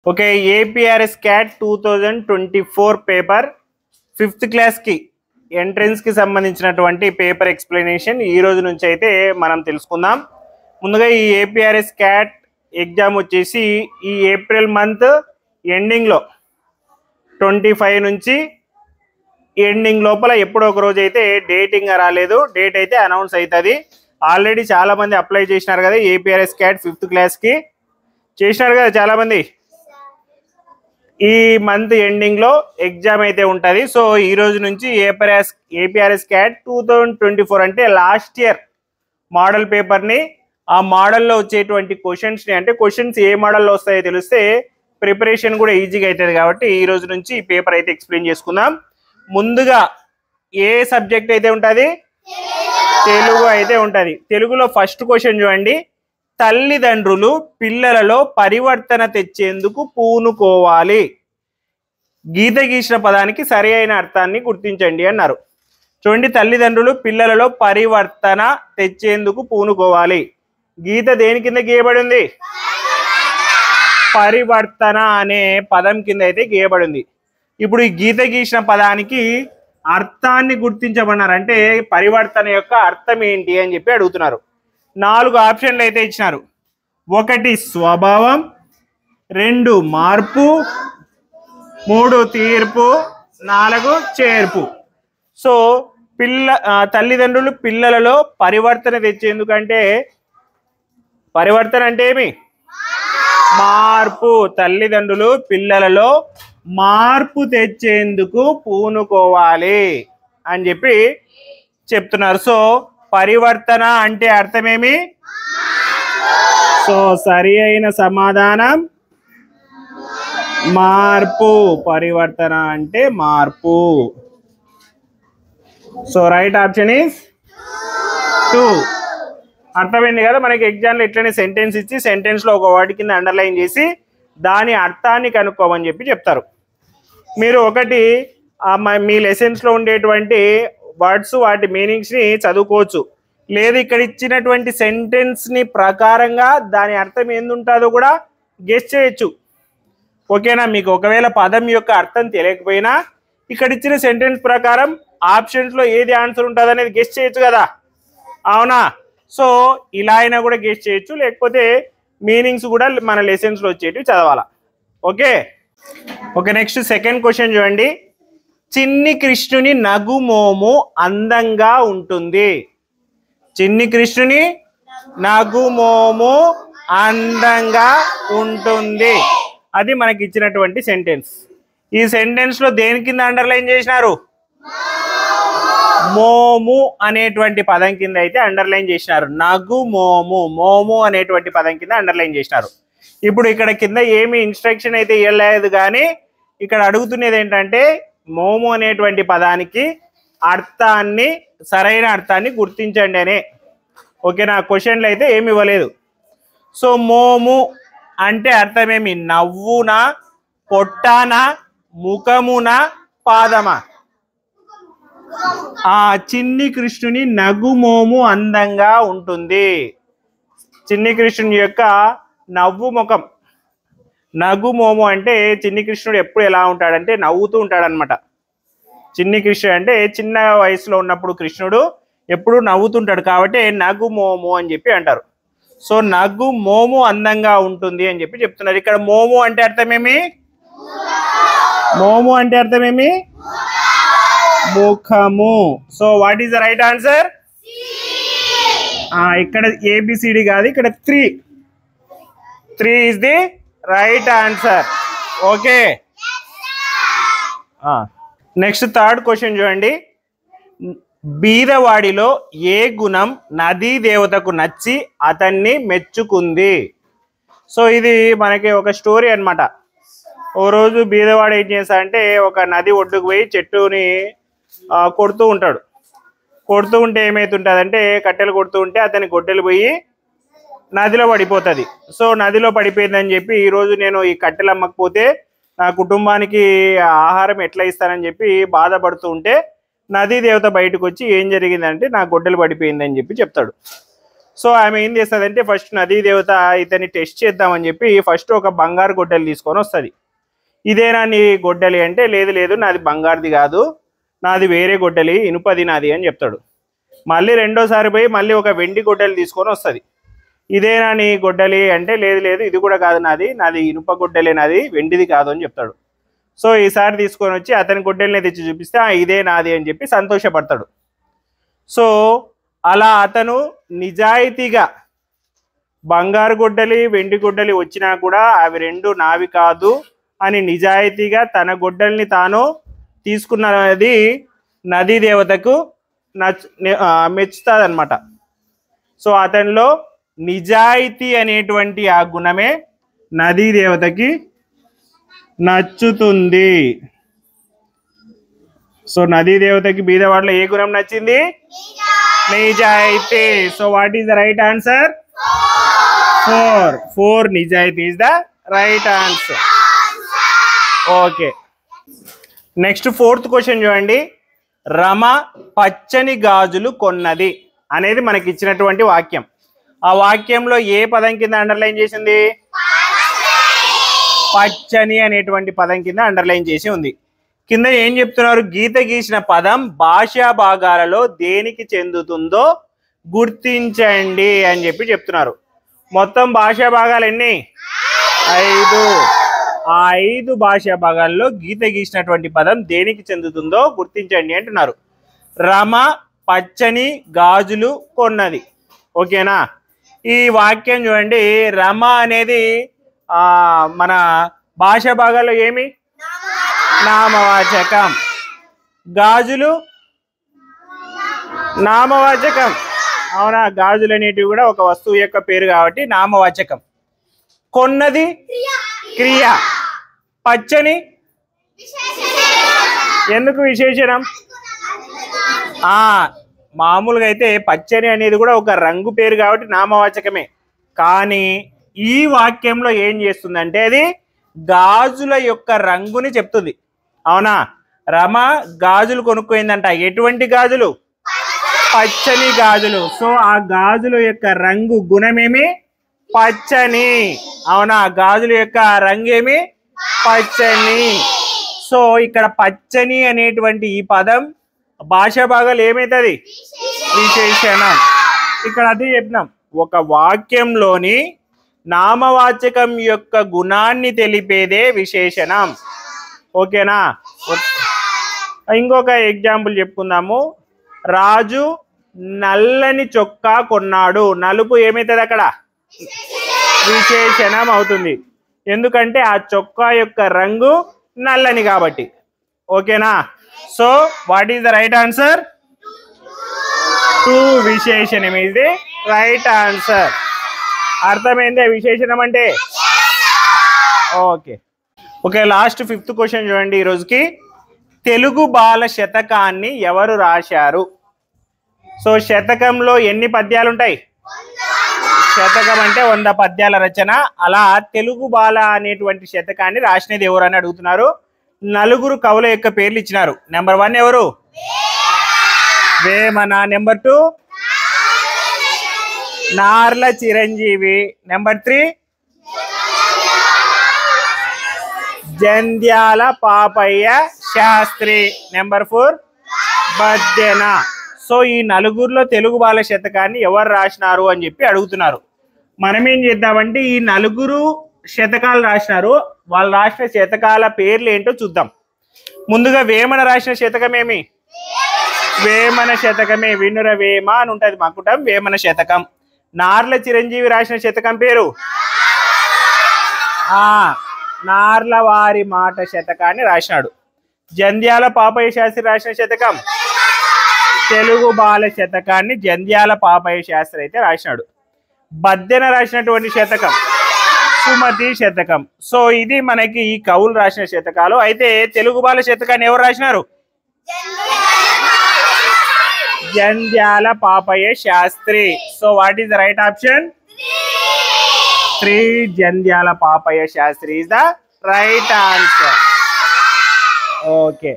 Okay, APRS cat 2024 paper 5th క్లాస్కి ఎంట్రన్స్కి సంబంధించినటువంటి paper explanation ఈ రోజు నుంచి అయితే మనం తెలుసుకుందాం. ముందుగా ఈ ఏపీఆర్ఎస్ క్యాట్ ఎగ్జామ్ వచ్చేసి ఈ ఏప్రిల్ మంత్ ఎండింగ్లో 25 నుంచి ఎండింగ్ లోపల ఎప్పుడో ఒక రోజు అయితే డేట్ ఇంకా రాలేదు, డేట్ అయితే అనౌన్స్ అవుతుంది. ఆల్రెడీ చాలామంది అప్లై చేసినారు కదా ఏపీఆర్ఎస్ క్యాట్ 5th క్లాస్కి చేసినారు కదా చాలామంది. ఈ మంత్ ఎండింగ్లో ఎగ్జామ్ అయితే ఉంటుంది. సో ఈ రోజు నుంచి ఏపీఆర్ఎస్ క్యాట్ 2024 అంటే లాస్ట్ ఇయర్ మోడల్ పేపర్ని, ఆ మోడల్లో వచ్చేటువంటి క్వశ్చన్స్ని, అంటే క్వశ్చన్స్ ఏ మోడల్లో వస్తాయో తెలిస్తే ప్రిపరేషన్ కూడా ఈజీగా అవుతుంది. కాబట్టి ఈ రోజు నుంచి ఈ పేపర్ అయితే ఎక్స్ప్లెయిన్ చేసుకుందాం. ముందుగా ఏ సబ్జెక్ట్ అయితే ఉంటుంది? తెలుగు అయితే ఉంటుంది. తెలుగులో ఫస్ట్ క్వశ్చన్ చూడండి. తల్లిదండ్రులు పిల్లలలో పరివర్తన తెచ్చేందుకు పూనుకోవాలి. గీత గీసిన పదానికి సరి అయిన అర్థాన్ని గుర్తించండి అన్నారు. చూడండి, తల్లిదండ్రులు పిల్లలలో పరివర్తన తెచ్చేందుకు పూనుకోవాలి. గీత దేని కింద గీయబడి ఉంది? పరివర్తన అనే పదం కింద అయితే గీయబడింది. ఇప్పుడు ఈ గీత గీసిన పదానికి అర్థాన్ని గుర్తించమన్నారు. అంటే పరివర్తన యొక్క అర్థం ఏంటి అని చెప్పి అడుగుతున్నారు. 4 ఆప్షన్లు అయితే ఇచ్చినారు. 1 స్వభావం, 2 మార్పు, 3 తీర్పు, 4 చేర్పు. సో తల్లిదండ్రులు పిల్లలలో పరివర్తన తెచ్చేందుకంటే పరివర్తన అంటే ఏమి? మార్పు. తల్లిదండ్రులు పిల్లలలో మార్పు తెచ్చేందుకు పూనుకోవాలి అని చెప్పి చెప్తున్నారు. సో పరివర్తన అంటే అర్థమేమి? సో సరి అయిన సమాధానం మార్పు. పరివర్తన అంటే మార్పు. So right option is 2. అర్థమైంది కదా. మనకి ఎగ్జామ్లో ఇట్లనే సెంటెన్స్ ఇచ్చి సెంటెన్స్లో ఒక వర్డ్ కింద అండర్లైన్ చేసి దాని అర్థాన్ని కనుక్కోమని చెప్పి చెప్తారు. మీరు ఒకటి మీ లెసన్స్లో ఉండేటువంటి వర్డ్స్, వాటి మీనింగ్స్ని చదువుకోవచ్చు. లేదు ఇక్కడ ఇచ్చినటువంటి సెంటెన్స్ని ప్రకారంగా దాని అర్థం ఏందుంటుందో కూడా గెస్ చేయొచ్చు. ఓకేనా? మీకు ఒకవేళ పదం యొక్క అర్థం తెలియకపోయినా ఇక్కడ ఇచ్చిన సెంటెన్స్ ప్రకారం ఆప్షన్స్లో ఏది ఆన్సర్ ఉంటుంది అనేది గెస్ చేయొచ్చు కదా, అవునా? సో ఇలా అయినా కూడా గెస్ చేయొచ్చు, లేకపోతే మీనింగ్స్ కూడా మన లెసన్స్లో వచ్చేటివి చదవాలా. ఓకే, నెక్స్ట్ సెకండ్ క్వశ్చన్ చూడండి. చిన్ని కృష్ణుని నగుమోము అందంగా ఉంటుంది. చిన్ని కృష్ణుని నగుమోము అందంగా ఉంటుంది. అది మనకి ఇచ్చినటువంటి సెంటెన్స్. ఈ సెంటెన్స్లో దేని కింద అండర్లైన్ చేసినారు? మోము అనేటువంటి పదం కింద అయితే అండర్లైన్ చేసినారు. నగుమోము, మోము అనేటువంటి పదం కింద అండర్లైన్ చేసినారు. ఇప్పుడు ఇక్కడ కింద ఏమి ఇన్స్ట్రక్షన్ అయితే ఇవ్వలేదు, కానీ ఇక్కడ అడుగుతున్నది ఏంటంటే మోము అనేటువంటి పదానికి అర్థాన్ని, సరైన అర్థాన్ని గుర్తించండి అనే. ఓకేనా? క్వశ్చన్లు అయితే ఏమి ఇవ్వలేదు. సో మోము అంటే అర్థమేమి? నవ్వున, పొట్టాన, ముఖమున, పాదమా? ఆ చిన్ని కృష్ణుని నగుమోము అందంగా ఉంటుంది. చిన్ని కృష్ణుని యొక్క నవ్వు ముఖం. నగుమోము అంటే చిన్ని కృష్ణుడు ఎప్పుడు ఎలా ఉంటాడంటే నవ్వుతూ ఉంటాడనమాట. చిన్ని కృష్ణుడు అంటే చిన్న వయసులో ఉన్నప్పుడు కృష్ణుడు ఎప్పుడు నవ్వుతుంటాడు, కాబట్టి నగుమోము అని చెప్పి అంటారు. సో నగుమోము అందంగా ఉంటుంది అని చెప్పి చెప్తున్నారు. ఇక్కడ మోము అంటే అర్థమేమి? మోము అంటే అర్థమేమి? ముఖము. So what is the right answer? ఇక్కడ ఏబిసిడి కాదు, ఇక్కడ 3 is the right answer. Okay, next third question చూడండి. బీదవాడిలో ఏ గుణం నదీ దేవతకు నచ్చి అతన్ని మెచ్చుకుంది? సో ఇది మనకి ఒక స్టోరీ అనమాట. ఓ రోజు బీదవాడు ఏం చేస్తాడంటే ఒక నది ఒడ్డుకు పోయి చెట్టుని కొడుతూ ఉంటాడు. కొడుతూ ఉంటే ఏమవుతుంటుందంటే కట్టెలు కొడుతూ ఉంటే అతని గొడ్డలు పోయి నదిలో పడిపోతుంది. సో నదిలో పడిపోయిందని చెప్పి ఈరోజు నేను ఈ కట్టెలు అమ్మకపోతే నా కుటుంబానికి ఆహారం ఎట్లా ఇస్తానని చెప్పి బాధపడుతూ ఉంటే నదీ దేవత బయటకు వచ్చి ఏం జరిగిందంటే నా గొడ్డలు పడిపోయిందని చెప్పి చెప్తాడు. సో ఆమె ఏం చేస్తుందంటే ఫస్ట్ నదీ దేవత ఇతన్ని టెస్ట్ చేద్దామని చెప్పి ఫస్ట్ ఒక బంగారు గొడ్డలి తీసుకొని వస్తుంది. ఇదేనా నీ గొడ్డలి అంటే లేదు లేదు నాది బంగారుది కాదు, నాది వేరే గొడ్డలి, ఇనుపది నాది అని చెప్తాడు. మళ్ళీ రెండోసారి పోయి మళ్ళీ ఒక వెండి గొడ్డలి తీసుకొని వస్తుంది. ఇదేనా నీ గొడ్డలి అంటే లేదు లేదు ఇది కూడా కాదు నాది, నాది ఇనుప గొడ్డలి, నాది వెండిది కాదు అని చెప్తాడు. సో ఈసారి తీసుకొని వచ్చి అతని గొడ్డలిని తెచ్చి చూపిస్తే ఇదే నాది అని చెప్పి సంతోషపడతాడు. సో అలా అతను నిజాయితీగా బంగారు గొడ్డలి వెండి గొడ్డలి వచ్చినా కూడా అవి రెండు నావి కాదు అని నిజాయితీగా తన గొడ్డలిని తాను తీసుకున్నది నదీ దేవతకు మెచ్చుతుంది అనమాట. సో అతనిలో నిజాయితీ అనేటువంటి ఆ గుణమే నదీ దేవతకి నచ్చుతుంది. సో నదీ దేవతకి బీదవాడలో ఏ గుణం నచ్చింది? నిజాయితీ. So what is the right answer? 4 నిజాయితీ is the right answer. Okay, next 4th question చూడండి. రమ పచ్చని గాజులు కొన్నది అనేది మనకి ఇచ్చినటువంటి వాక్యం. ఆ వాక్యంలో ఏ పదం కింద అండర్లైన్ చేసింది? పచ్చని అనేటువంటి పదం కింద అండర్లైన్ చేసి ఉంది. కింద ఏం చెప్తున్నారు? గీత గీసిన పదం భాషా భాగాలలో దేనికి చెందుతుందో గుర్తించండి అని చెప్పి చెప్తున్నారు. మొత్తం భాషా భాగాలు ఎన్ని? 5. ఆ 5 భాషా భాగాల్లో గీత గీసినటువంటి పదం దేనికి చెందుతుందో గుర్తించండి అంటున్నారు. రమ పచ్చని గాజులు కొన్నది. ఓకేనా? ఈ వాక్యం చూడండి. రమ అనేది మన భాషా భాగాల్లో ఏమి? నామవాచకం. గాజులు నామవాచకం. అవునా? గాజులు అనేటివి కూడా ఒక వస్తువు యొక్క పేరు కాబట్టి నామవాచకం. కొన్నది క్రియ. పచ్చని ఎందుకు విశేషణం? మామూలుగా అయితే పచ్చని అనేది కూడా ఒక రంగు పేరు కాబట్టి నామవాచకమే. కానీ ఈ వాక్యంలో ఏం చేస్తుందంటే అది గాజుల యొక్క రంగుని చెప్తుంది. అవునా? రమ గాజులు కొనుక్కోయిందంట. ఎటువంటి గాజులు? పచ్చని గాజులు. సో ఆ గాజుల యొక్క రంగు గుణమేమి? పచ్చని. అవునా? గాజుల యొక్క రంగు ఏమి? పచ్చని. సో ఇక్కడ పచ్చని అనేటువంటి ఈ పదం భాషా భాగాలు ఏమైతుంది? విశేషణం. ఇక్కడ అదే చెప్పినాం, ఒక వాక్యంలోని నామవాచకం యొక్క గుణాన్ని తెలిపేదే విశేషణం. ఓకేనా? ఇంకొక ఎగ్జాంపుల్ చెప్పుకుందాము. రాజు నల్లని చొక్కా కొన్నాడు. నలుపు ఏమైతుంది అక్కడ? విశేషణం అవుతుంది. ఎందుకంటే ఆ చొక్కా యొక్క రంగు నల్లని కాబట్టి. ఓకేనా? So what is the right answer? 2 విశేషణం ఈజ్ ది రైట్ ఆన్సర్. అర్థమైందే విశేషణం అంటే? Okay okay, last 5th question చూడండి ఈ రోజుకి. తెలుగు బాల శతకాన్ని ఎవరు రాశారు? సో శతకంలో ఎన్ని పద్యాలు ఉంటాయి? శతకం అంటే 100 పద్యాల రచన. అలా తెలుగు బాల అనేటువంటి శతకాన్ని రాసినది ఎవరు అని అడుగుతున్నారు. 4 కవుల యొక్క పేర్లు ఇచ్చినారు. నెంబర్ 1 ఎవరు? Vemana. Number 2 Narla Chiranjeevi. Number 3 Jandhyala Papayya Sastri. Number 4 Baddena. So ఈ 4 తెలుగు బాల శతకాన్ని ఎవరు రాసినారు అని చెప్పి అడుగుతున్నారు. మనం ఏం చేద్దామంటే ఈ 4 శతకాలు రాసినారు, వాళ్ళు రాసిన శతకాల పేర్లు ఏంటో చూద్దాం. ముందుగా వేమన రాసిన శతకం ఏమి? వేమన శతకమే. వినుర వేమ అని ఉంటుంది మకుటం, వేమన శతకం. నార్ల చిరంజీవి రాసిన శతకం పేరు నార్ల వారి మాట శతకాన్ని రాసినాడు. జంధ్యాల పాపయ్య శాస్త్రి రాసిన శతకం తెలుగు బాల శతకాన్ని జంధ్యాల పాపయ్య శాస్త్రి అయితే రాసినాడు. బద్దెన రాసినటువంటి శతకం సుమతి శతకం. సో ఇది మనకి ఈ కవులు రాసిన శతకాలు. అయితే తెలుగు బాల శతకాన్ని ఎవరు రాసినారు? Jandhyala Papayya Sastri. So what is the right option? 3 Jandhyala Papayya Sastri is the right answer. Okay.